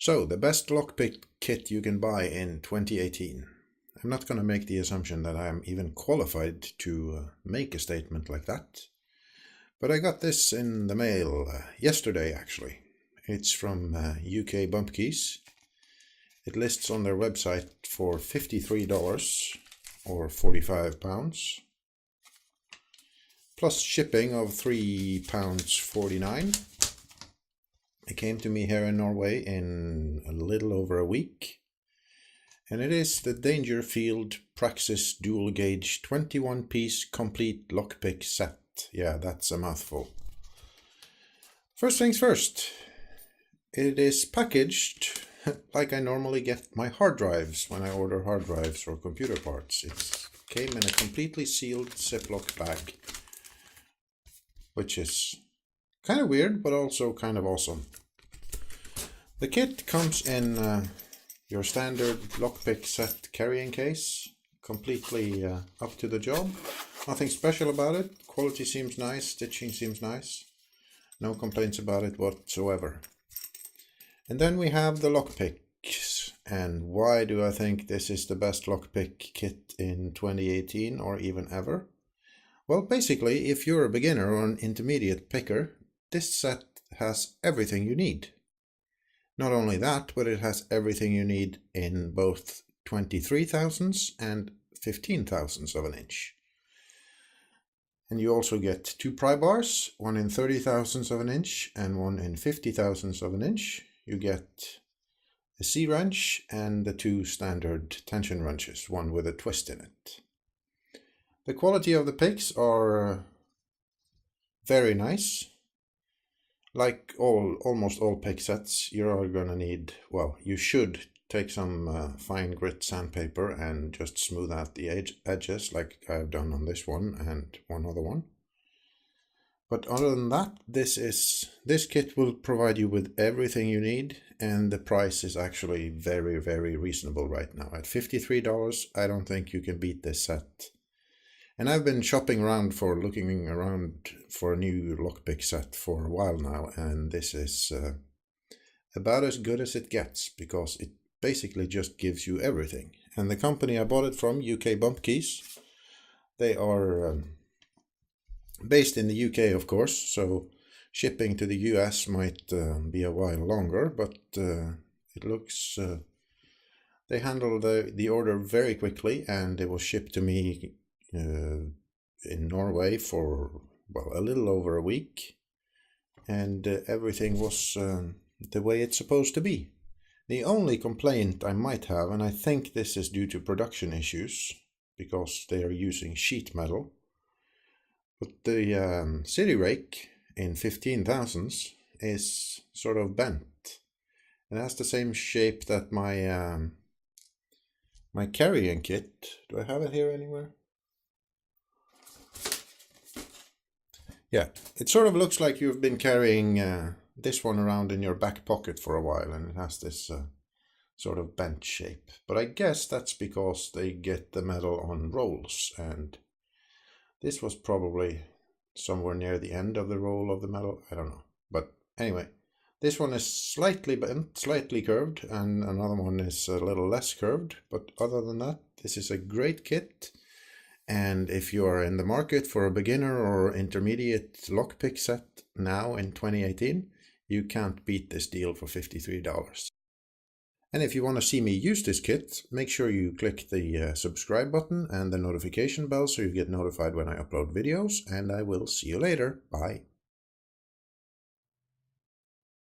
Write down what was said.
So, the best lockpick kit you can buy in 2018. I'm not going to make the assumption that I'm even qualified to make a statement like that. But I got this in the mail yesterday, actually. It's from UK Bump Keys. It lists on their website for $53 or £45, plus shipping of £3.49. It came to me here in Norway in a little over a week. And it is the Dangerfield PRAXIS Dual-Gauge 21-piece complete lockpick set. Yeah, that's a mouthful. First things first. It is packaged like I normally get my hard drives when I order hard drives or computer parts. It came in a completely sealed Ziploc bag, which is kind of weird, but also kind of awesome. The kit comes in your standard lockpick set carrying case, completely up to the job. Nothing special about it. Quality seems nice, stitching seems nice. No complaints about it whatsoever. And then we have the lockpicks. And why do I think this is the best lockpick kit in 2018 or even ever? Well, basically, if you're a beginner or an intermediate picker, this set has everything you need. Not only that, but it has everything you need in both 23 thousandths and 15 thousandths of an inch. And you also get two pry bars, one in 30 thousandths of an inch and one in 50 thousandths of an inch. You get a C-wrench and the two standard tension wrenches, one with a twist in it. The quality of the picks are very nice. Like almost all pick sets, you're going to need, well, you should take some fine grit sandpaper and just smooth out the edges like I've done on this one and one other one. But other than that, this kit will provide you with everything you need, and the price is actually very, very reasonable right now. At $53, I don't think you can beat this set. And I've been looking around for a new lockpick set for a while now, and this is about as good as it gets, because it basically just gives you everything. And the company I bought it from, UK Bump Keys, they are based in the UK, of course, so shipping to the US might be a while longer, but it looks they handled the order very quickly, and it was shipped to me in Norway for, well, a little over a week, and everything was the way it's supposed to be. The only complaint I might have, and I think this is due to production issues because they are using sheet metal, but the city rake in 15 thousandths is sort of bent. It has the same shape that my my carrying kit. Do I have it here anywhere? Yeah, it sort of looks like you've been carrying this one around in your back pocket for a while, and it has this sort of bent shape. But I guess that's because they get the metal on rolls, and this was probably somewhere near the end of the roll of the metal. I don't know. But anyway, this one is slightly bent, slightly curved, and another one is a little less curved. But other than that, this is a great kit. And if you are in the market for a beginner or intermediate lockpick set now in 2018, you can't beat this deal for $53. And if you want to see me use this kit, make sure you click the subscribe button and the notification bell so you get notified when I upload videos, and I will see you later. Bye.